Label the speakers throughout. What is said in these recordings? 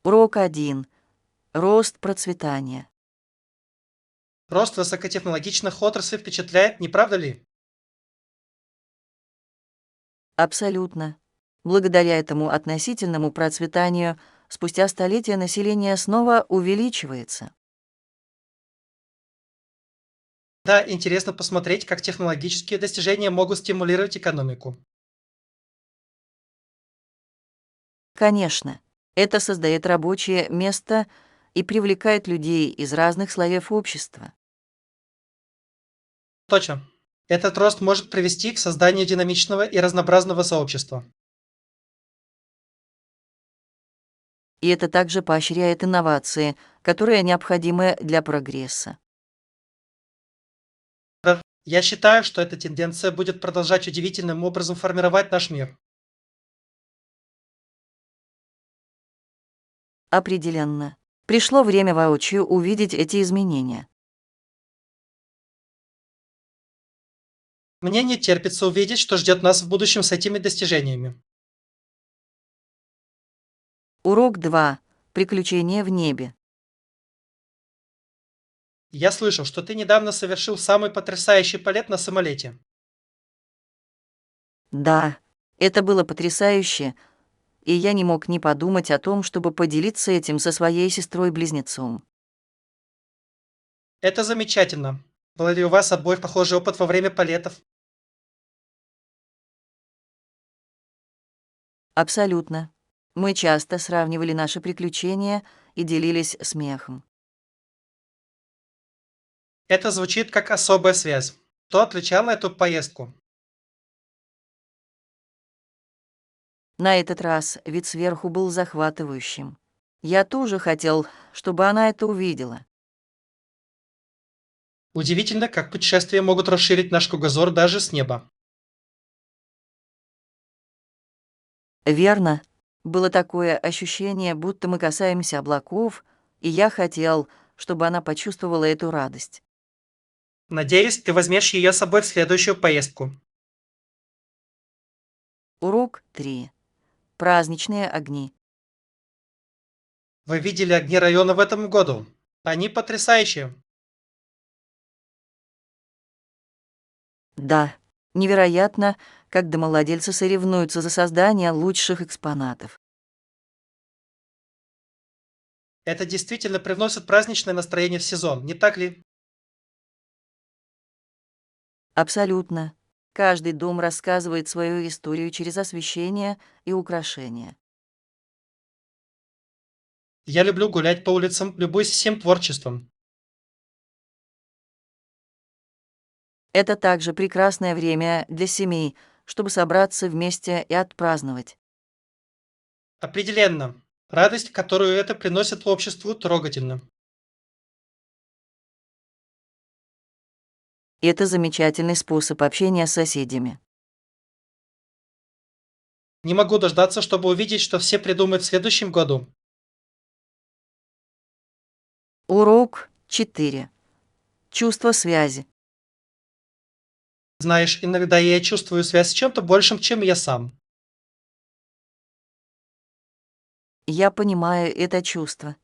Speaker 1: Урок 1. Рост процветания.
Speaker 2: Рост высокотехнологичных отраслей впечатляет, не правда ли?
Speaker 1: Абсолютно. Благодаря этому относительному процветанию спустя столетия население снова увеличивается.
Speaker 2: Да, интересно посмотреть, как технологические достижения могут стимулировать экономику.
Speaker 1: Конечно, это создает рабочее место и привлекает людей из разных слоев общества.
Speaker 2: Точно. Этот рост может привести к созданию динамичного и разнообразного сообщества.
Speaker 1: И это также поощряет инновации, которые необходимы для прогресса.
Speaker 2: Я считаю, что эта тенденция будет продолжать удивительным образом формировать наш мир.
Speaker 1: Определенно. Пришло время воочию увидеть эти изменения.
Speaker 2: Мне не терпится увидеть, что ждет нас в будущем с этими достижениями.
Speaker 1: Урок 2. Приключения в небе.
Speaker 2: Я слышал, что ты недавно совершил самый потрясающий полет на самолете.
Speaker 1: Да, это было потрясающе, и я не мог не подумать о том, чтобы поделиться этим со своей сестрой-близнецом.
Speaker 2: Это замечательно. Был ли у вас обоих похожий опыт во время полетов?
Speaker 1: Абсолютно. Мы часто сравнивали наши приключения и делились смехом.
Speaker 2: Это звучит как особая связь. Что отличало эту поездку?
Speaker 1: На этот раз вид сверху был захватывающим. Я тоже хотел, чтобы она это увидела.
Speaker 2: Удивительно, как путешествия могут расширить наш кругозор даже с неба.
Speaker 1: Верно. Было такое ощущение, будто мы касаемся облаков, и я хотел, чтобы она почувствовала эту радость.
Speaker 2: Надеюсь, ты возьмешь ее с собой в следующую поездку.
Speaker 1: Урок 3. Праздничные огни.
Speaker 2: Вы видели огни района в этом году? Они потрясающие.
Speaker 1: Да, невероятно, как домовладельцы соревнуются за создание лучших экспонатов.
Speaker 2: Это действительно привносит праздничное настроение в сезон, не так ли?
Speaker 1: Абсолютно. Каждый дом рассказывает свою историю через освещение и украшения.
Speaker 2: Я люблю гулять по улицам, любуюсь всем творчеством.
Speaker 1: Это также прекрасное время для семей, чтобы собраться вместе и отпраздновать.
Speaker 2: Определенно. Радость, которую это приносит обществу, трогательна.
Speaker 1: И это замечательный способ общения с соседями.
Speaker 2: Не могу дождаться, чтобы увидеть, что все придумают в следующем году.
Speaker 1: Урок 4. Чувство связи.
Speaker 2: Знаешь, иногда я чувствую связь с чем-то большим, чем я сам.
Speaker 1: Я понимаю это чувство.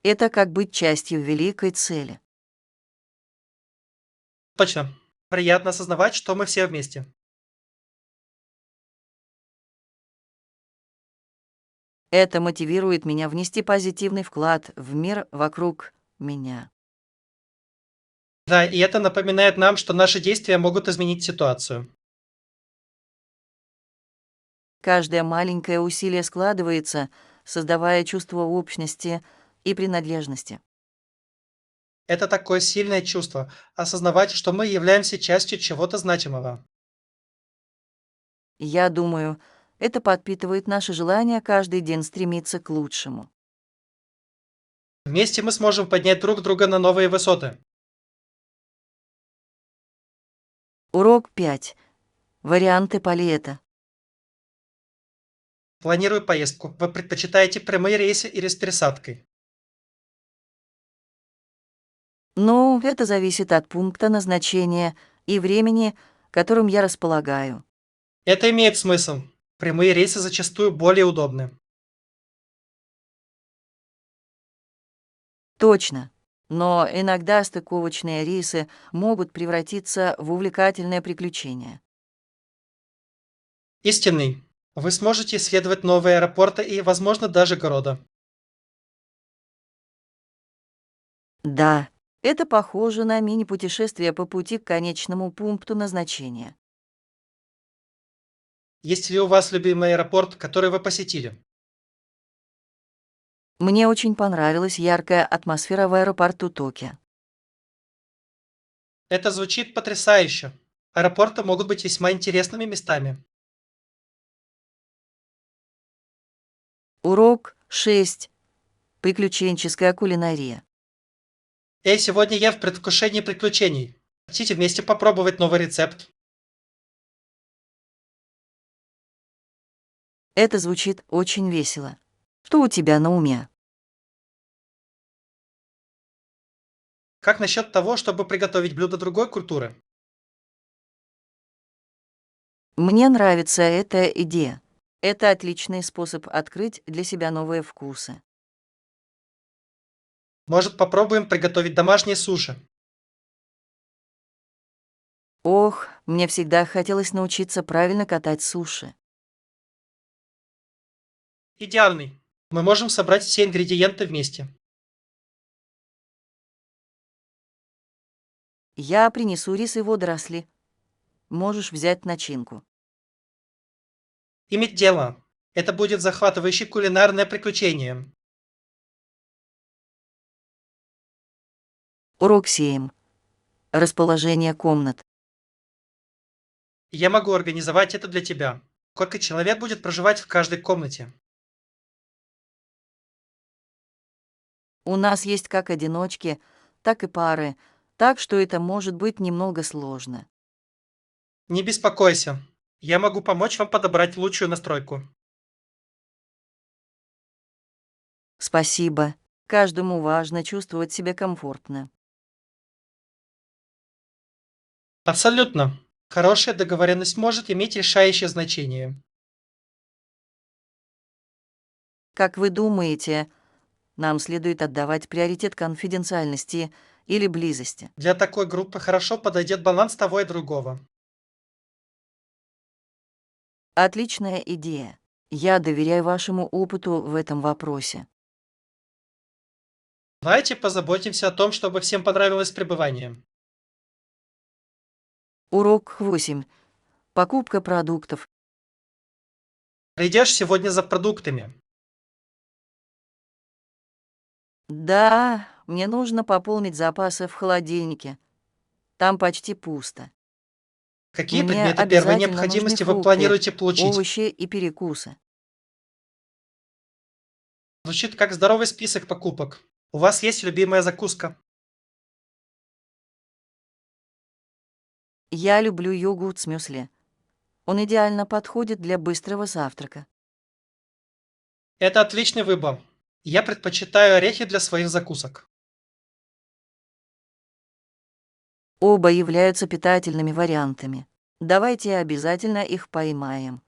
Speaker 1: Это как быть частью великой цели.
Speaker 2: Точно. Приятно осознавать, что мы все вместе.
Speaker 1: Это мотивирует меня внести позитивный вклад в мир вокруг меня.
Speaker 2: Да, и это напоминает нам, что наши действия могут изменить ситуацию.
Speaker 1: Каждое маленькое усилие складывается, создавая чувство общности и принадлежности.
Speaker 2: Это такое сильное чувство– осознавать, что мы являемся частью чего-то значимого.
Speaker 1: Я думаю, это подпитывает наше желание каждый день стремиться к лучшему.
Speaker 2: Вместе мы сможем поднять друг друга на новые высоты.
Speaker 1: Урок 5. Варианты полета.
Speaker 2: Планирую поездку. Вы предпочитаете прямые рейсы или с пересадкой?
Speaker 1: Ну, это зависит от пункта назначения и времени, которым я располагаю.
Speaker 2: Это имеет смысл. Прямые рейсы зачастую более удобны.
Speaker 1: Точно. Но иногда стыковочные рейсы могут превратиться в увлекательное приключение.
Speaker 2: Истинный. Вы сможете исследовать новые аэропорты и, возможно, даже города.
Speaker 1: Да, это похоже на мини-путешествие по пути к конечному пункту назначения.
Speaker 2: Есть ли у вас любимый аэропорт, который вы посетили?
Speaker 1: Мне очень понравилась яркая атмосфера в аэропорту Токио.
Speaker 2: Это звучит потрясающе. Аэропорты могут быть весьма интересными местами.
Speaker 1: Урок 6. Приключенческая кулинария.
Speaker 2: Эй, сегодня я в предвкушении приключений. Хотите вместе попробовать новый рецепт?
Speaker 1: Это звучит очень весело. Что у тебя на уме?
Speaker 2: Как насчет того, чтобы приготовить блюдо другой культуры?
Speaker 1: Мне нравится эта идея. Это отличный способ открыть для себя новые вкусы.
Speaker 2: Может, попробуем приготовить домашние суши?
Speaker 1: Ох, мне всегда хотелось научиться правильно катать суши.
Speaker 2: Идеальный. Мы можем собрать все ингредиенты вместе.
Speaker 1: Я принесу рис и водоросли. Можешь взять начинку.
Speaker 2: Иметь дело. Это будет захватывающее кулинарное приключение.
Speaker 1: Урок 7. Расположение комнат.
Speaker 2: Я могу организовать это для тебя. Сколько человек будет проживать в каждой комнате?
Speaker 1: У нас есть как одиночки, так и пары, так что это может быть немного сложно.
Speaker 2: Не беспокойся. Я могу помочь вам подобрать лучшую настройку.
Speaker 1: Спасибо. Каждому важно чувствовать себя комфортно.
Speaker 2: Абсолютно. Хорошая договоренность может иметь решающее значение.
Speaker 1: Как вы думаете, нам следует отдавать приоритет конфиденциальности или близости?
Speaker 2: Для такой группы хорошо подойдет баланс того и другого.
Speaker 1: Отличная идея. Я доверяю вашему опыту в этом вопросе.
Speaker 2: Давайте позаботимся о том, чтобы всем понравилось пребывание.
Speaker 1: Урок 8. Покупка продуктов.
Speaker 2: Придешь сегодня за продуктами.
Speaker 1: Да, мне нужно пополнить запасы в холодильнике. Там почти пусто.
Speaker 2: Какие
Speaker 1: Мне
Speaker 2: предметы первой
Speaker 1: обязательно нужны
Speaker 2: необходимости вы
Speaker 1: фрукты,
Speaker 2: планируете получить?
Speaker 1: овощи и перекусы.
Speaker 2: Звучит как здоровый список покупок. У вас есть любимая закуска?
Speaker 1: Я люблю йогурт с мюсли. Он идеально подходит для быстрого завтрака.
Speaker 2: Это отличный выбор. Я предпочитаю орехи для своих закусок.
Speaker 1: Оба являются питательными вариантами. Давайте обязательно их поймаем.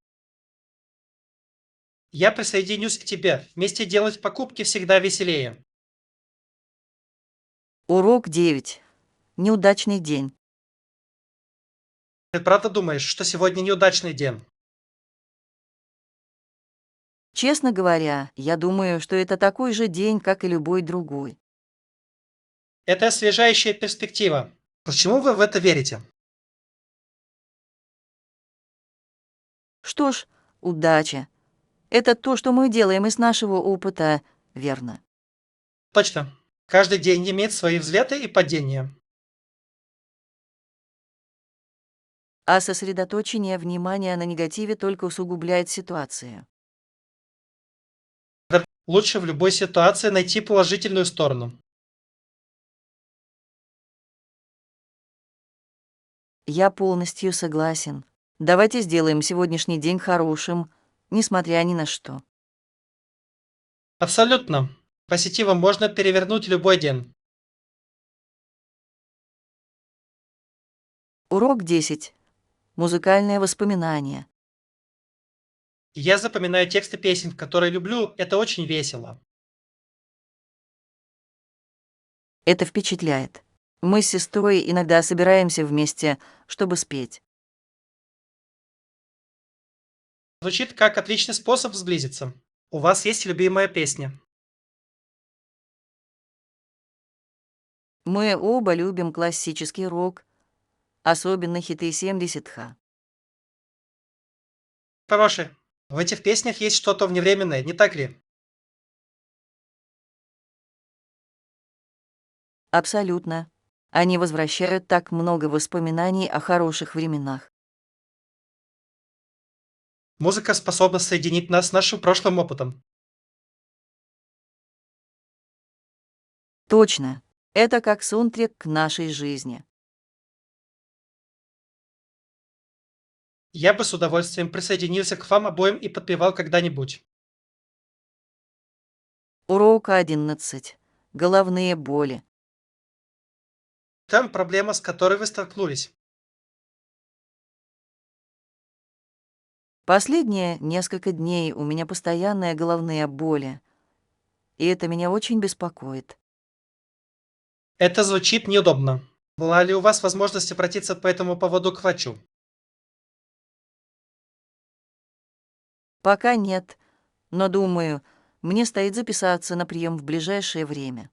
Speaker 2: Я присоединюсь к тебе. Вместе делать покупки всегда веселее.
Speaker 1: Урок 9. Неудачный день.
Speaker 2: Ты правда думаешь, что сегодня неудачный день?
Speaker 1: Честно говоря, я думаю, что это такой же день, как и любой другой.
Speaker 2: Это освежающая перспектива. Почему вы в это верите?
Speaker 1: Что ж, удача. Это то, что мы делаем из нашего опыта, верно.
Speaker 2: Точно. Каждый день имеет свои взлеты и падения.
Speaker 1: А сосредоточение внимания на негативе только усугубляет ситуацию.
Speaker 2: Лучше в любой ситуации найти положительную сторону.
Speaker 1: Я полностью согласен. Давайте сделаем сегодняшний день хорошим, несмотря ни на что.
Speaker 2: Абсолютно. Позитивом можно перевернуть любой день.
Speaker 1: Урок 10. Музыкальные воспоминания.
Speaker 2: Я запоминаю тексты песен, которые люблю. Это очень весело.
Speaker 1: Это впечатляет. Мы с сестрой иногда собираемся вместе, чтобы спеть.
Speaker 2: Звучит как отличный способ сблизиться. У вас есть любимая песня?
Speaker 1: Мы оба любим классический рок, особенно хиты 70-х.
Speaker 2: Хороший. В этих песнях есть что-то вневременное, не так ли?
Speaker 1: Абсолютно. Они возвращают так много воспоминаний о хороших временах.
Speaker 2: Музыка способна соединить нас с нашим прошлым опытом.
Speaker 1: Точно. Это как саундтрек к нашей жизни.
Speaker 2: Я бы с удовольствием присоединился к вам обоим и подпевал когда-нибудь.
Speaker 1: Урок 11. Головные боли.
Speaker 2: Там проблема, с которой вы столкнулись.
Speaker 1: Последние несколько дней у меня постоянные головные боли, и это меня очень беспокоит.
Speaker 2: Это звучит неудобно. Была ли у вас возможность обратиться по этому поводу к врачу?
Speaker 1: Пока нет, но думаю, мне стоит записаться на прием в ближайшее время.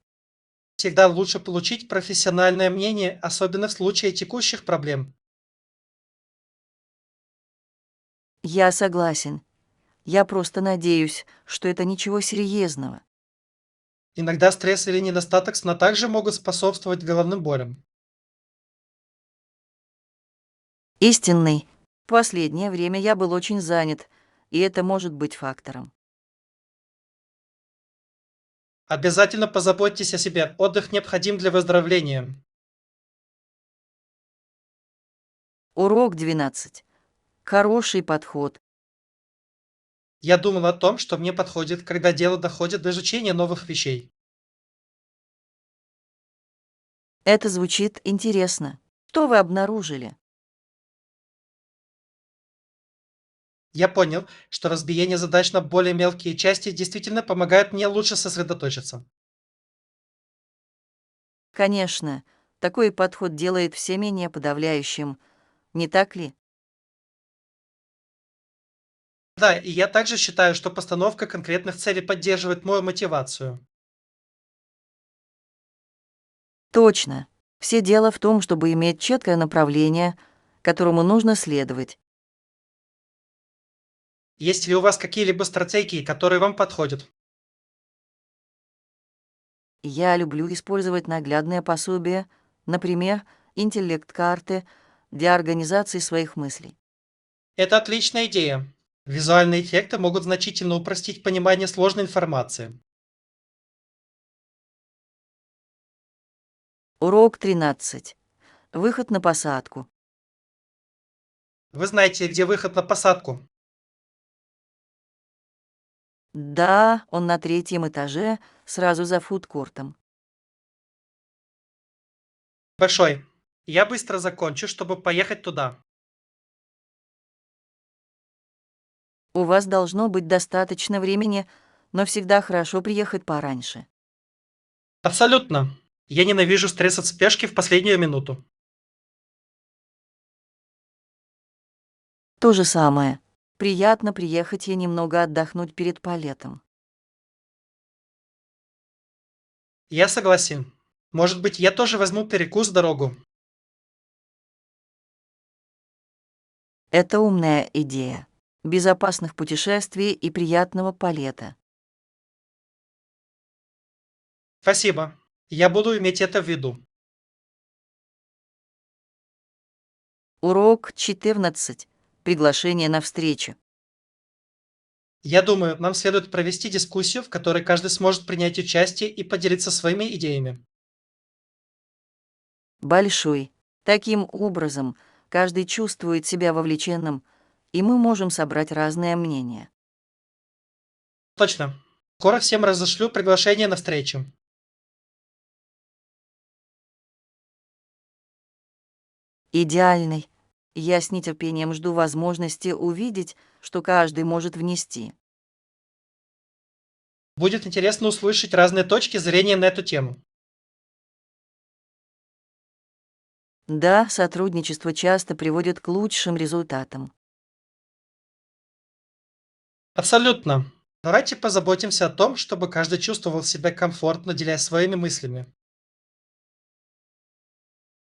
Speaker 2: Всегда лучше получить профессиональное мнение, особенно в случае текущих проблем.
Speaker 1: Я согласен. Я просто надеюсь, что это ничего серьезного.
Speaker 2: Иногда стресс или недостаток сна также могут способствовать головным болям.
Speaker 1: Истинный. В последнее время я был очень занят, и это может быть фактором.
Speaker 2: Обязательно позаботьтесь о себе. Отдых необходим для выздоровления.
Speaker 1: Урок 12. Хороший подход.
Speaker 2: Я думал о том, что мне подходит, когда дело доходит до изучения новых вещей.
Speaker 1: Это звучит интересно. Что вы обнаружили?
Speaker 2: Я понял, что разбиение задач на более мелкие части действительно помогает мне лучше сосредоточиться.
Speaker 1: Конечно, такой подход делает все менее подавляющим, не так ли?
Speaker 2: Да, и я также считаю, что постановка конкретных целей поддерживает мою мотивацию.
Speaker 1: Точно. Все дело в том, чтобы иметь четкое направление, которому нужно следовать.
Speaker 2: Есть ли у вас какие-либо стратегии, которые вам подходят?
Speaker 1: Я люблю использовать наглядные пособия, например, интеллект-карты для организации своих мыслей.
Speaker 2: Это отличная идея. Визуальные эффекты могут значительно упростить понимание сложной информации.
Speaker 1: Урок 13. Выход на посадку.
Speaker 2: Вы знаете, где выход на посадку?
Speaker 1: Да, он на третьем этаже, сразу за фудкортом.
Speaker 2: Большой. Я быстро закончу, чтобы поехать туда.
Speaker 1: У вас должно быть достаточно времени, но всегда хорошо приехать пораньше.
Speaker 2: Абсолютно. Я ненавижу стресс от спешки в последнюю минуту.
Speaker 1: То же самое. Приятно приехать и немного отдохнуть перед полетом.
Speaker 2: Я согласен. Может быть, я тоже возьму перекус в дорогу.
Speaker 1: Это умная идея. Безопасных путешествий и приятного полета.
Speaker 2: Спасибо. Я буду иметь это в виду.
Speaker 1: Урок 14. Приглашение на встречу.
Speaker 2: Я думаю, нам следует провести дискуссию, в которой каждый сможет принять участие и поделиться своими идеями.
Speaker 1: Большой. Таким образом, каждый чувствует себя вовлеченным, и мы можем собрать разные мнения.
Speaker 2: Точно. Скоро всем разошлю приглашение на встречу.
Speaker 1: Идеальный. Я с нетерпением жду возможности увидеть, что каждый может внести.
Speaker 2: Будет интересно услышать разные точки зрения на эту тему.
Speaker 1: Да, сотрудничество часто приводит к лучшим результатам.
Speaker 2: Абсолютно. Давайте позаботимся о том, чтобы каждый чувствовал себя комфортно, делясь своими мыслями.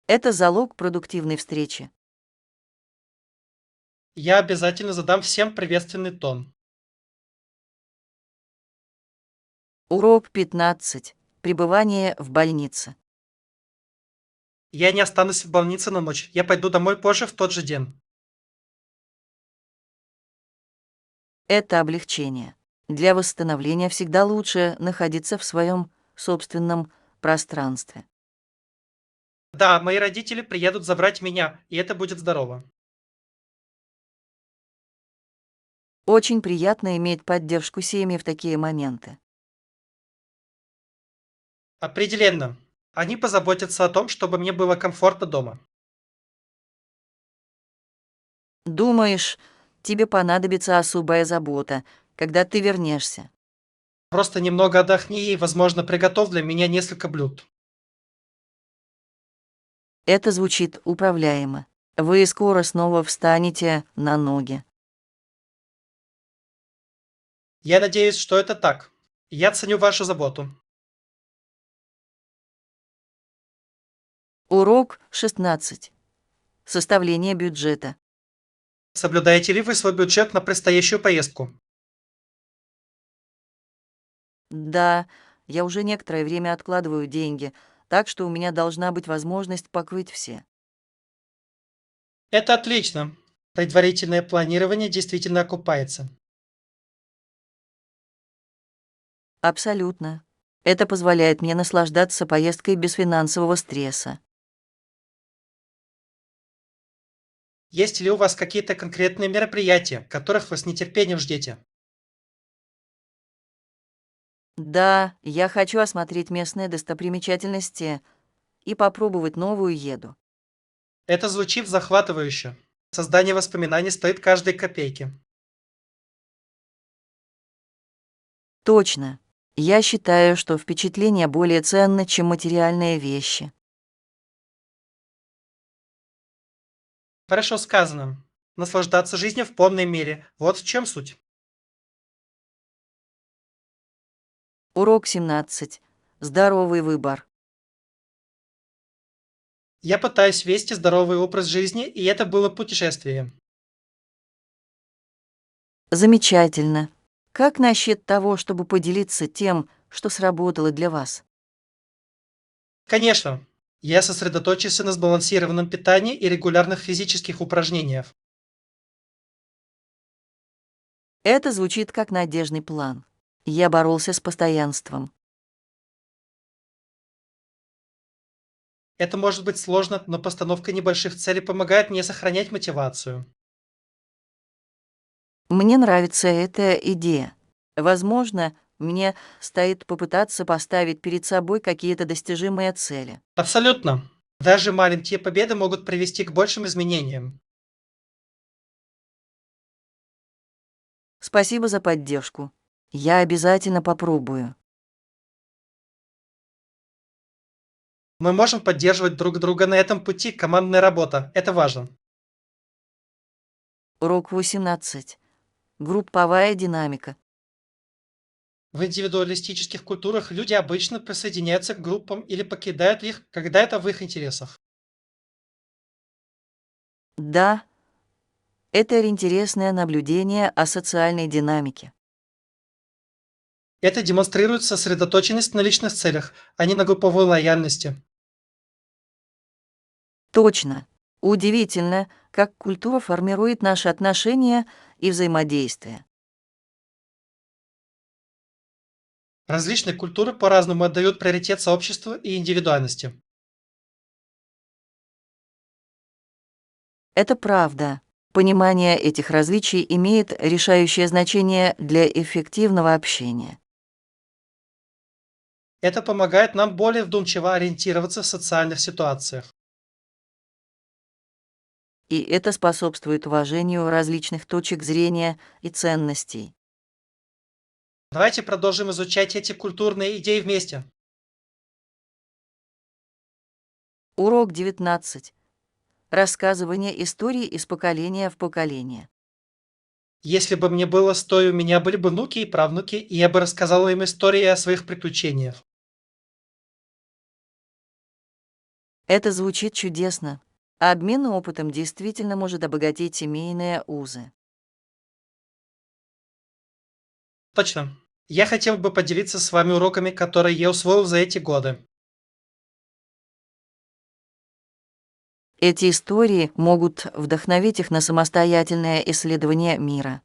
Speaker 1: Это залог продуктивной встречи.
Speaker 2: Я обязательно задам всем приветственный тон.
Speaker 1: Урок 15. Пребывание в больнице.
Speaker 2: Я не останусь в больнице на ночь. Я пойду домой позже в тот же день.
Speaker 1: Это облегчение. Для восстановления всегда лучше находиться в своем собственном пространстве.
Speaker 2: Да, мои родители приедут забрать меня, и это будет здорово.
Speaker 1: Очень приятно иметь поддержку семьи в такие моменты.
Speaker 2: Определенно. Они позаботятся о том, чтобы мне было комфортно дома.
Speaker 1: Думаешь, тебе понадобится особая забота, когда ты вернешься.
Speaker 2: Просто немного отдохни и, возможно, приготовь для меня несколько блюд.
Speaker 1: Это звучит управляемо. Вы скоро снова встанете на ноги.
Speaker 2: Я надеюсь, что это так. Я ценю вашу заботу.
Speaker 1: Урок 16. Составление бюджета.
Speaker 2: Соблюдаете ли вы свой бюджет на предстоящую поездку?
Speaker 1: Да, я уже некоторое время откладываю деньги, так что у меня должна быть возможность покрыть все.
Speaker 2: Это отлично. Предварительное планирование действительно окупается.
Speaker 1: Абсолютно. Это позволяет мне наслаждаться поездкой без финансового стресса.
Speaker 2: Есть ли у вас какие-то конкретные мероприятия, которых вы с нетерпением ждете?
Speaker 1: Да, я хочу осмотреть местные достопримечательности и попробовать новую еду.
Speaker 2: Это звучит захватывающе. Создание воспоминаний стоит каждой копейки.
Speaker 1: Точно. Я считаю, что впечатления более ценны, чем материальные вещи.
Speaker 2: Хорошо сказано. Наслаждаться жизнью в полной мере. Вот в чем суть.
Speaker 1: Урок 17. Здоровый выбор.
Speaker 2: Я пытаюсь вести здоровый образ жизни, и это было путешествие.
Speaker 1: Замечательно. Как насчет того, чтобы поделиться тем, что сработало для вас?
Speaker 2: Конечно, я сосредоточился на сбалансированном питании и регулярных физических упражнениях.
Speaker 1: Это звучит как надежный план. Я боролся с постоянством.
Speaker 2: Это может быть сложно, но постановка небольших целей помогает мне сохранять мотивацию.
Speaker 1: Мне нравится эта идея. Возможно, мне стоит попытаться поставить перед собой какие-то достижимые цели.
Speaker 2: Абсолютно. Даже маленькие победы могут привести к большим изменениям.
Speaker 1: Спасибо за поддержку. Я обязательно попробую.
Speaker 2: Мы можем поддерживать друг друга на этом пути. Командная работа. Это важно.
Speaker 1: Урок 18. Групповая динамика.
Speaker 2: В индивидуалистических культурах люди обычно присоединяются к группам или покидают их, когда это в их интересах.
Speaker 1: Да, это интересное наблюдение о социальной динамике.
Speaker 2: Это демонстрирует сосредоточенность на личных целях, а не на групповой лояльности.
Speaker 1: Точно. Удивительно, как культура формирует наши отношения и взаимодействие.
Speaker 2: Различные культуры по-разному отдают приоритет сообществу и индивидуальности.
Speaker 1: Это правда. Понимание этих различий имеет решающее значение для эффективного общения.
Speaker 2: Это помогает нам более вдумчиво ориентироваться в социальных ситуациях.
Speaker 1: И это способствует уважению различных точек зрения и ценностей.
Speaker 2: Давайте продолжим изучать эти культурные идеи вместе.
Speaker 1: Урок 19. Рассказывание историй из поколения в поколение.
Speaker 2: Если бы мне было 100, и у меня были бы внуки и правнуки, и я бы рассказал им истории о своих приключениях.
Speaker 1: Это звучит чудесно. Обмен опытом действительно может обогатить семейные узы.
Speaker 2: Точно. Я хотел бы поделиться с вами уроками, которые я усвоил за эти годы.
Speaker 1: Эти истории могут вдохновить их на самостоятельное исследование мира.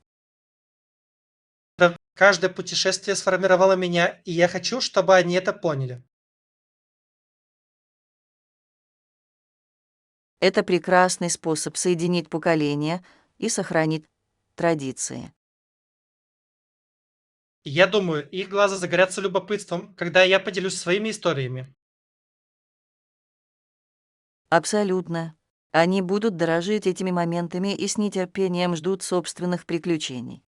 Speaker 2: Каждое путешествие сформировало меня, и я хочу, чтобы они это поняли.
Speaker 1: Это прекрасный способ соединить поколения и сохранить традиции.
Speaker 2: Я думаю, их глаза загорятся любопытством, когда я поделюсь своими историями.
Speaker 1: Абсолютно. Они будут дорожить этими моментами и с нетерпением ждут собственных приключений.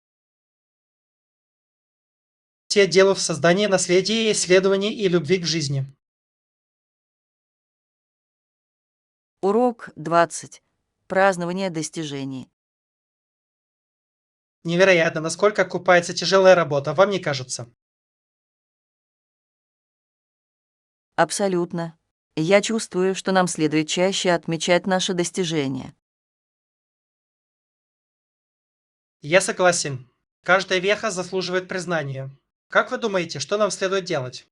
Speaker 2: Все дело в создании наследия, исследований и любви к жизни.
Speaker 1: Урок 20. Празднование достижений.
Speaker 2: Невероятно, насколько окупается тяжелая работа, вам не кажется?
Speaker 1: Абсолютно. Я чувствую, что нам следует чаще отмечать наши достижения.
Speaker 2: Я согласен. Каждая веха заслуживает признания. Как вы думаете, что нам следует делать?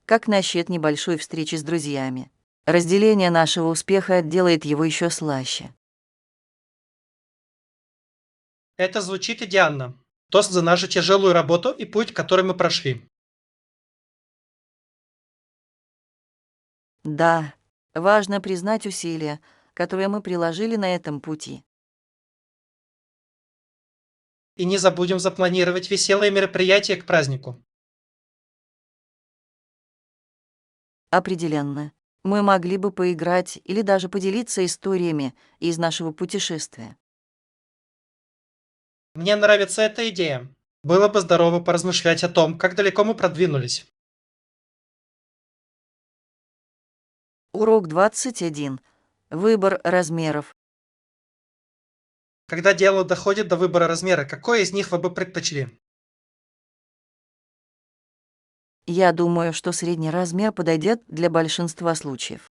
Speaker 1: Как насчет небольшой встречи с друзьями? Разделение нашего успеха делает его еще слаще.
Speaker 2: Это звучит идеально. Тост за нашу тяжелую работу и путь, который мы прошли.
Speaker 1: Да, важно признать усилия, которые мы приложили на этом пути.
Speaker 2: И не забудем запланировать веселые мероприятия к празднику.
Speaker 1: Определенно. Мы могли бы поиграть или даже поделиться историями из нашего путешествия.
Speaker 2: Мне нравится эта идея. Было бы здорово поразмышлять о том, как далеко мы продвинулись.
Speaker 1: Урок 21. Выбор размеров.
Speaker 2: Когда дело доходит до выбора размера, какой из них вы бы предпочли?
Speaker 1: Я думаю, что средний размер подойдет для большинства случаев.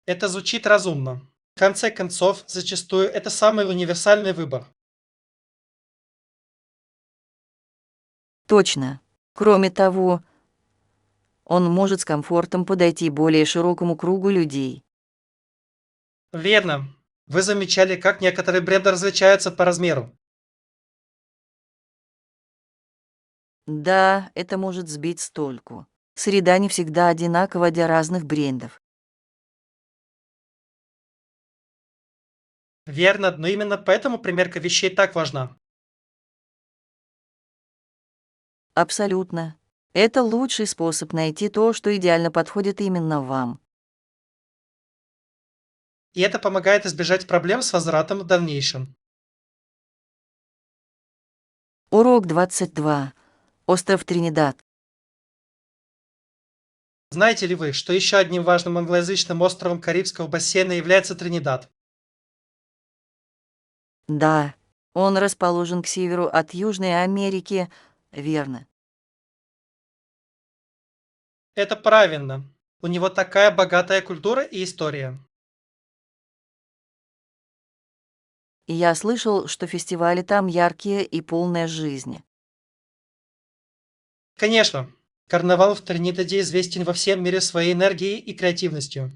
Speaker 2: Это звучит разумно. В конце концов, зачастую это самый универсальный выбор.
Speaker 1: Точно. Кроме того, он может с комфортом подойти более широкому кругу людей.
Speaker 2: Верно. Вы замечали, как некоторые бренды различаются по размеру.
Speaker 1: Да, это может сбить с толку. Среда не всегда одинакова для разных брендов.
Speaker 2: Верно, но именно поэтому примерка вещей так важна.
Speaker 1: Абсолютно. Это лучший способ найти то, что идеально подходит именно вам.
Speaker 2: И это помогает избежать проблем с возвратом в дальнейшем.
Speaker 1: Урок 22. Остров Тринидад.
Speaker 2: Знаете ли вы, что еще одним важным англоязычным островом Карибского бассейна является Тринидад?
Speaker 1: Да, он расположен к северу от Южной Америки, верно.
Speaker 2: Это правильно. У него такая богатая культура и история.
Speaker 1: И я слышал, что фестивали там яркие и полные жизни.
Speaker 2: Конечно, карнавал в Тринидаде известен во всем мире своей энергией и креативностью.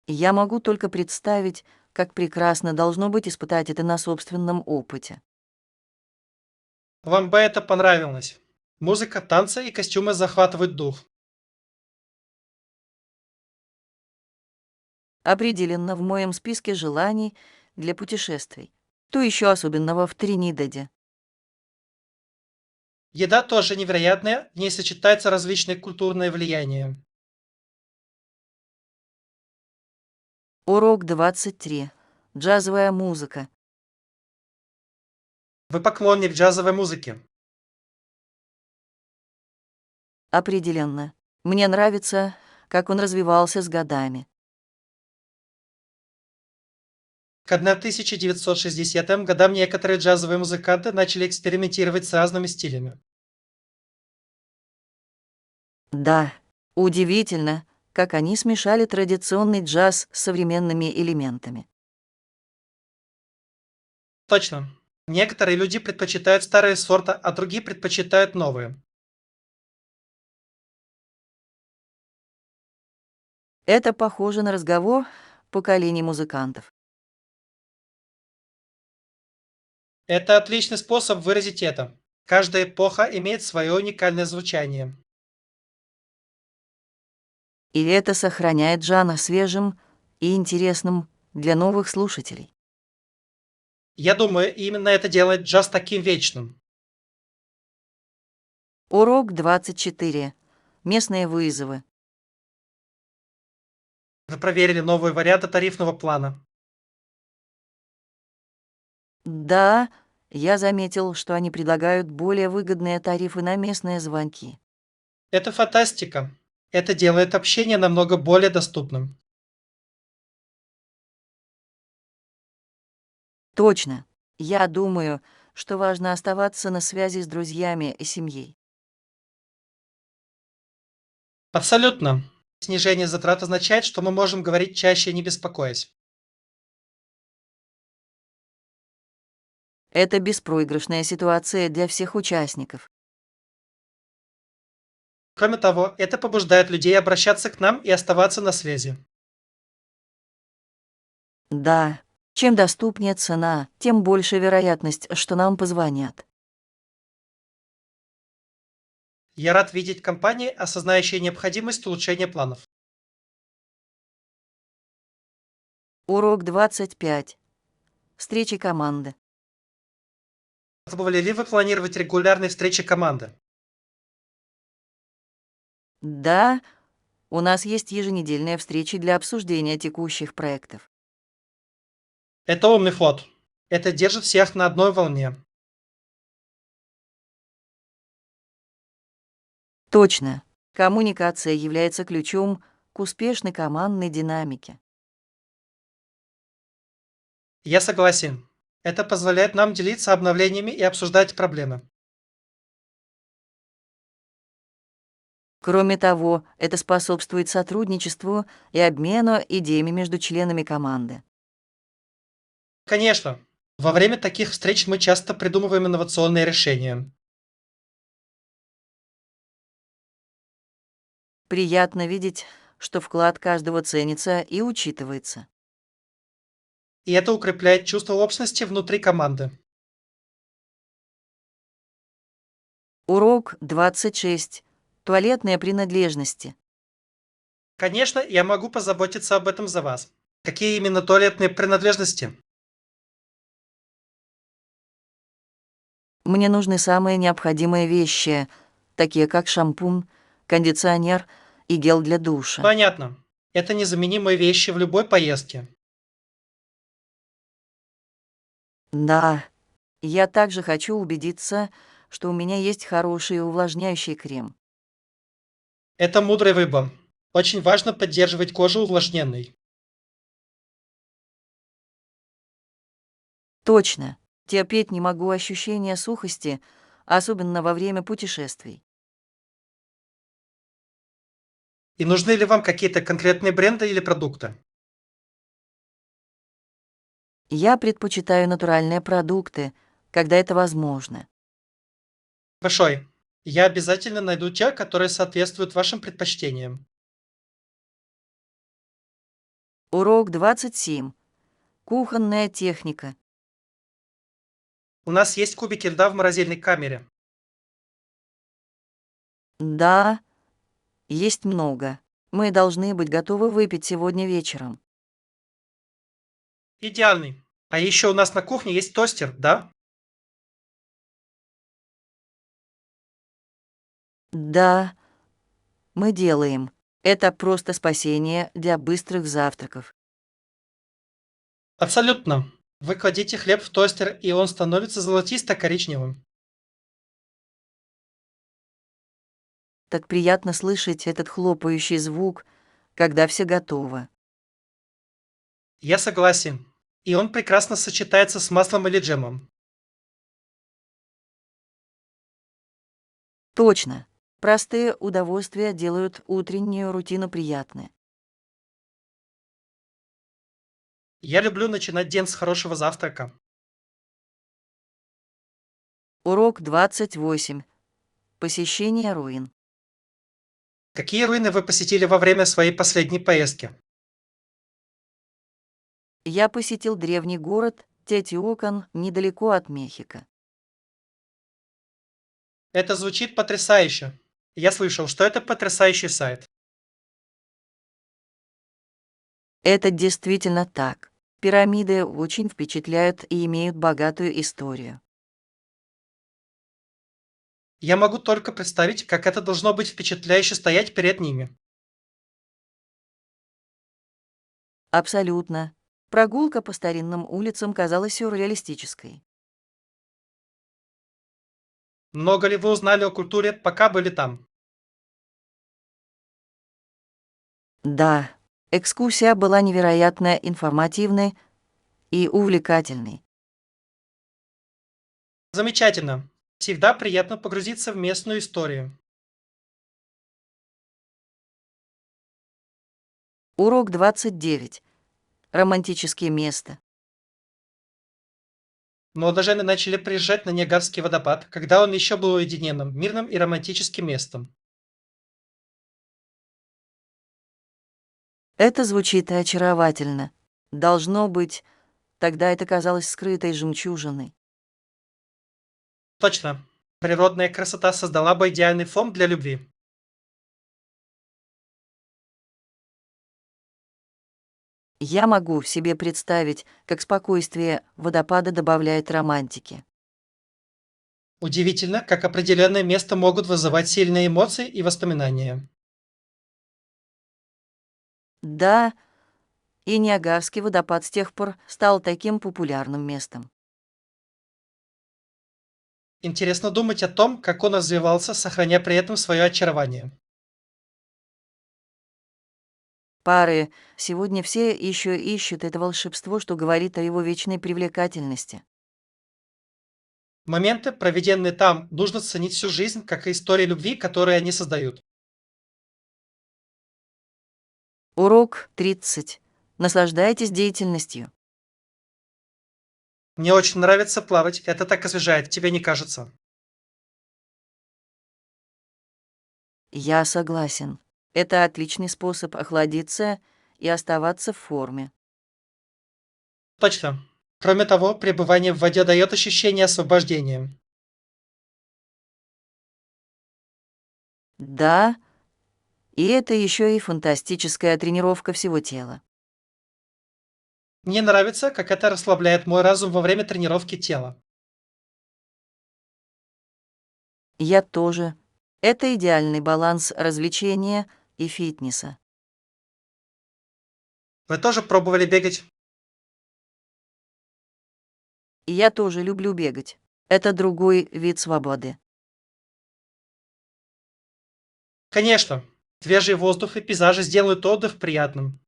Speaker 1: И я могу только представить, как прекрасно должно быть испытать это на собственном опыте.
Speaker 2: Вам бы это понравилось. Музыка, танцы и костюмы захватывают дух.
Speaker 1: Определенно в моем списке желаний для путешествий. Что еще особенного в Тринидаде?
Speaker 2: Еда тоже невероятная, в ней сочетаются различные культурные влияния.
Speaker 1: Урок 23. Джазовая музыка.
Speaker 2: Вы поклонник джазовой музыки.
Speaker 1: Определенно. Мне нравится, как он развивался с годами.
Speaker 2: К 1960 годам некоторые джазовые музыканты начали экспериментировать с разными стилями.
Speaker 1: Да, удивительно, как они смешали традиционный джаз с современными элементами.
Speaker 2: Точно. Некоторые люди предпочитают старые сорта, а другие предпочитают новые.
Speaker 1: Это похоже на разговор поколений музыкантов.
Speaker 2: Это отличный способ выразить это. Каждая эпоха имеет свое уникальное звучание.
Speaker 1: И это сохраняет жанр свежим и интересным для новых слушателей.
Speaker 2: Я думаю, именно это делает джаз таким вечным.
Speaker 1: Урок 24. Местные вызовы.
Speaker 2: Вы проверили новые варианты тарифного плана.
Speaker 1: Да, я заметил, что они предлагают более выгодные тарифы на местные звонки.
Speaker 2: Это фантастика. Это делает общение намного более доступным.
Speaker 1: Точно. Я думаю, что важно оставаться на связи с друзьями и семьей.
Speaker 2: Абсолютно. Снижение затрат означает, что мы можем говорить чаще, не беспокоясь.
Speaker 1: Это беспроигрышная ситуация для всех участников.
Speaker 2: Кроме того, это побуждает людей обращаться к нам и оставаться на связи.
Speaker 1: Да, чем доступнее цена, тем больше вероятность, что нам позвонят.
Speaker 2: Я рад видеть компании, осознающие необходимость улучшения планов.
Speaker 1: Урок 25. Встречи команды.
Speaker 2: Пробовали ли вы планировать регулярные встречи команды?
Speaker 1: Да, у нас есть еженедельные встречи для обсуждения текущих проектов.
Speaker 2: Это умный ход. Это держит всех на одной волне.
Speaker 1: Точно. Коммуникация является ключом к успешной командной динамике.
Speaker 2: Я согласен. Это позволяет нам делиться обновлениями и обсуждать проблемы.
Speaker 1: Кроме того, это способствует сотрудничеству и обмену идеями между членами команды.
Speaker 2: Конечно, во время таких встреч мы часто придумываем инновационные решения.
Speaker 1: Приятно видеть, что вклад каждого ценится и учитывается.
Speaker 2: И это укрепляет чувство общности внутри команды.
Speaker 1: Урок 26. Туалетные принадлежности.
Speaker 2: Конечно, я могу позаботиться об этом за вас. Какие именно туалетные принадлежности?
Speaker 1: Мне нужны самые необходимые вещи, такие как шампунь, кондиционер и гел для душа.
Speaker 2: Понятно. Это незаменимые вещи в любой поездке.
Speaker 1: Да, я также хочу убедиться, что у меня есть хороший увлажняющий крем.
Speaker 2: Это мудрый выбор. Очень важно поддерживать кожу увлажненной.
Speaker 1: Точно. Терпеть не могу ощущения сухости, особенно во время путешествий.
Speaker 2: И нужны ли вам какие-то конкретные бренды или продукты?
Speaker 1: Я предпочитаю натуральные продукты, когда это возможно.
Speaker 2: Большой. Я обязательно найду те, которые соответствуют вашим предпочтениям.
Speaker 1: Урок 27. Кухонная техника.
Speaker 2: У нас есть кубики льда в морозильной камере.
Speaker 1: Да, есть много. Мы должны быть готовы выпить сегодня вечером.
Speaker 2: Идеальный. А еще у нас на кухне есть тостер, да?
Speaker 1: Да, мы делаем. Это просто спасение для быстрых завтраков.
Speaker 2: Абсолютно. Вы кладите хлеб в тостер, и он становится золотисто-коричневым.
Speaker 1: Так приятно слышать этот хлопающий звук, когда все готово.
Speaker 2: Я согласен. И он прекрасно сочетается с маслом или джемом.
Speaker 1: Точно. Простые удовольствия делают утреннюю рутину приятной.
Speaker 2: Я люблю начинать день с хорошего завтрака.
Speaker 1: Урок 28. Посещение руин.
Speaker 2: Какие руины вы посетили во время своей последней поездки?
Speaker 1: Я посетил древний город Тетиокан недалеко от Мехико.
Speaker 2: Это звучит потрясающе. Я слышал, что это потрясающий сайт.
Speaker 1: Это действительно так. Пирамиды очень впечатляют и имеют богатую историю.
Speaker 2: Я могу только представить, как это должно быть впечатляюще стоять перед ними.
Speaker 1: Абсолютно. Прогулка по старинным улицам казалась сюрреалистической.
Speaker 2: Много ли вы узнали о культуре, пока были там?
Speaker 1: Да, экскурсия была невероятно информативной и увлекательной.
Speaker 2: Замечательно. Всегда приятно погрузиться в местную историю.
Speaker 1: Урок 29. Романтические места.
Speaker 2: Молодожены начали приезжать на Ниагарский водопад, когда он еще был уединенным, мирным и романтическим местом.
Speaker 1: Это звучит очаровательно. Должно быть, тогда это казалось скрытой жемчужиной.
Speaker 2: Точно. Природная красота создала бы идеальный фон для любви.
Speaker 1: Я могу себе представить, как спокойствие водопада добавляет романтики.
Speaker 2: Удивительно, как определенные места могут вызывать сильные эмоции и воспоминания.
Speaker 1: Да, и Ниагарский водопад с тех пор стал таким популярным местом.
Speaker 2: Интересно думать о том, как он развивался, сохраняя при этом свое очарование.
Speaker 1: Пары сегодня все еще ищут это волшебство, что говорит о его вечной привлекательности.
Speaker 2: Моменты, проведенные там, нужно ценить всю жизнь, как и истории любви, которые они создают.
Speaker 1: Урок 30. Наслаждайтесь деятельностью.
Speaker 2: Мне очень нравится плавать, это так освежает, тебе не кажется?
Speaker 1: Я согласен. Это отличный способ охладиться и оставаться в форме.
Speaker 2: Точно. Кроме того, пребывание в воде дает ощущение освобождения.
Speaker 1: Да, и это еще и фантастическая тренировка всего тела.
Speaker 2: Мне нравится, как это расслабляет мой разум во время тренировки тела.
Speaker 1: Я тоже. Это идеальный баланс развлечения и фитнеса.
Speaker 2: Вы тоже пробовали бегать?
Speaker 1: И я тоже люблю бегать. Это другой вид свободы.
Speaker 2: Конечно. Свежий воздух и пейзажи сделают отдых приятным.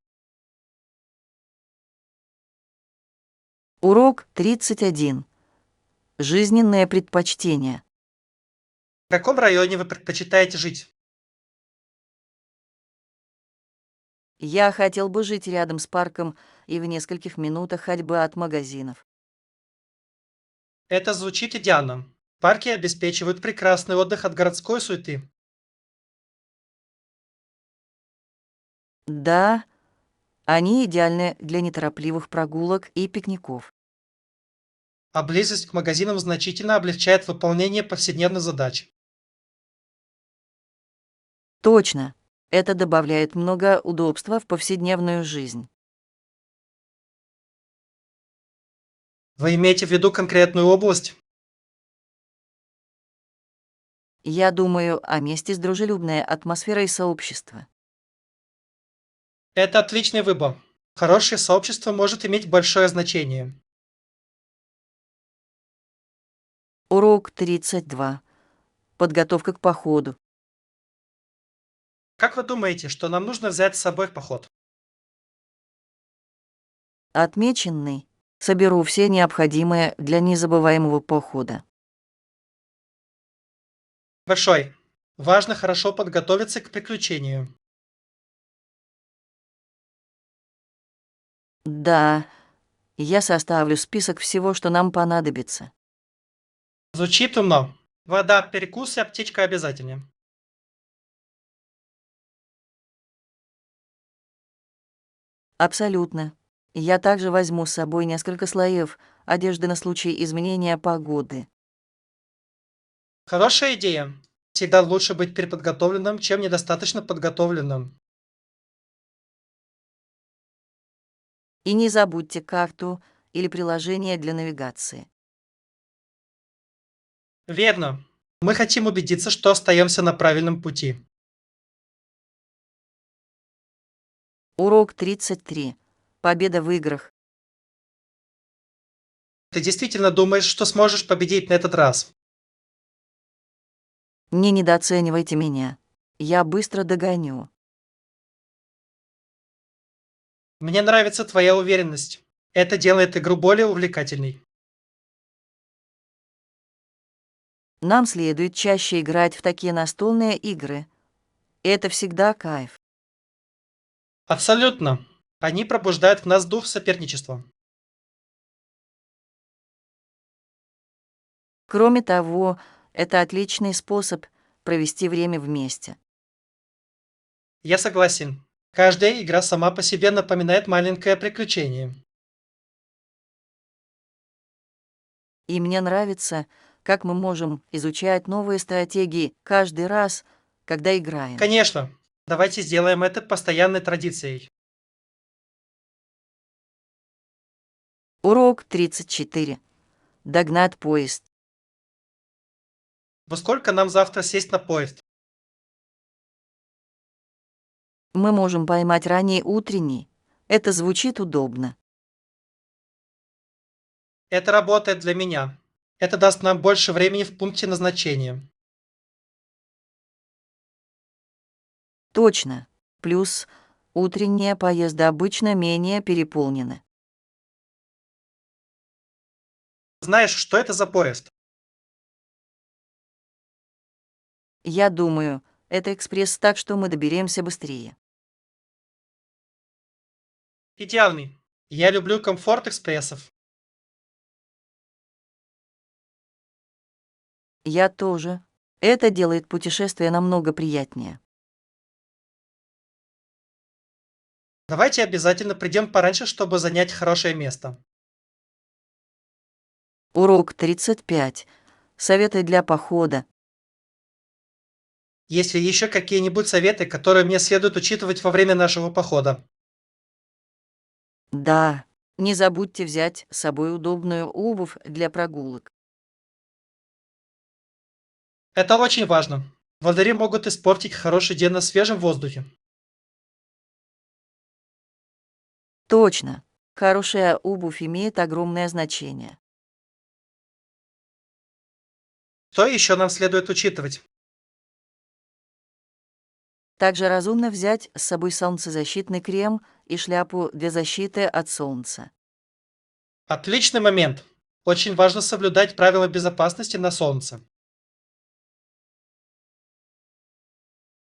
Speaker 1: Урок 31. Жизненные предпочтения.
Speaker 2: В каком районе вы предпочитаете жить?
Speaker 1: Я хотел бы жить рядом с парком и в нескольких минутах ходьбы от магазинов.
Speaker 2: Это звучит идеально. Парки обеспечивают прекрасный отдых от городской суеты,
Speaker 1: Да, они идеальны для неторопливых прогулок и пикников.
Speaker 2: а близость к магазинам значительно облегчает выполнение повседневных задач.
Speaker 1: Точно. Это добавляет много удобства в повседневную жизнь.
Speaker 2: Вы имеете в виду конкретную область?
Speaker 1: Я думаю о месте с дружелюбной атмосферой сообщества.
Speaker 2: Это отличный выбор. Хорошее сообщество может иметь большое значение.
Speaker 1: Урок 32. Подготовка к походу.
Speaker 2: Как вы думаете, что нам нужно взять с собой в поход?
Speaker 1: Отмеченный. Соберу все необходимые для незабываемого похода.
Speaker 2: Большой. Важно хорошо подготовиться к приключению.
Speaker 1: Да, я составлю список всего, что нам понадобится.
Speaker 2: Звучит умно. Вода, перекус и аптечка обязательно.
Speaker 1: Абсолютно. Я также возьму с собой несколько слоев одежды на случай изменения погоды.
Speaker 2: Хорошая идея. Всегда лучше быть переподготовленным, чем недостаточно подготовленным.
Speaker 1: И не забудьте карту или приложение для навигации.
Speaker 2: Верно. Мы хотим убедиться, что остаемся на правильном пути.
Speaker 1: Урок 33. Победа в играх.
Speaker 2: Ты действительно думаешь, что сможешь победить на этот раз?
Speaker 1: Не недооценивайте меня. Я быстро догоню.
Speaker 2: Мне нравится твоя уверенность. Это делает игру более увлекательной.
Speaker 1: Нам следует чаще играть в такие настольные игры. Это всегда кайф.
Speaker 2: Абсолютно. Они пробуждают в нас дух соперничества.
Speaker 1: Кроме того, это отличный способ провести время вместе.
Speaker 2: Я согласен. Каждая игра сама по себе напоминает маленькое приключение.
Speaker 1: И мне нравится, как мы можем изучать новые стратегии каждый раз, когда играем.
Speaker 2: Конечно. Давайте сделаем это постоянной традицией.
Speaker 1: Урок 34. Догнать поезд.
Speaker 2: Во сколько нам завтра сесть на поезд?
Speaker 1: Мы можем поймать ранний утренний. Это звучит удобно.
Speaker 2: Это работает для меня. Это даст нам больше времени в пункте назначения.
Speaker 1: Точно. Плюс утренние поезды обычно менее переполнены.
Speaker 2: Знаешь, что это за поезд?
Speaker 1: Я думаю, это экспресс, так что мы доберемся быстрее.
Speaker 2: Идеальный. Я люблю комфорт экспрессов.
Speaker 1: Я тоже. Это делает путешествие намного приятнее.
Speaker 2: Давайте обязательно придем пораньше, чтобы занять хорошее место.
Speaker 1: Урок 35. Советы для похода.
Speaker 2: Есть ли еще какие-нибудь советы, которые мне следует учитывать во время нашего похода?
Speaker 1: Да, не забудьте взять с собой удобную обувь для прогулок.
Speaker 2: Это очень важно. Волдыри могут испортить хороший день на свежем воздухе.
Speaker 1: Точно. Хорошая обувь имеет огромное значение.
Speaker 2: Что еще нам следует учитывать?
Speaker 1: Также разумно взять с собой солнцезащитный крем и шляпу для защиты от солнца.
Speaker 2: Отличный момент. Очень важно соблюдать правила безопасности на солнце.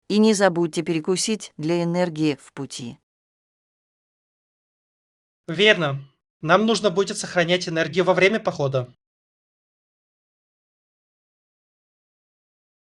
Speaker 1: И не забудьте перекусить для энергии в пути.
Speaker 2: Верно. Нам нужно будет сохранять энергию во время похода.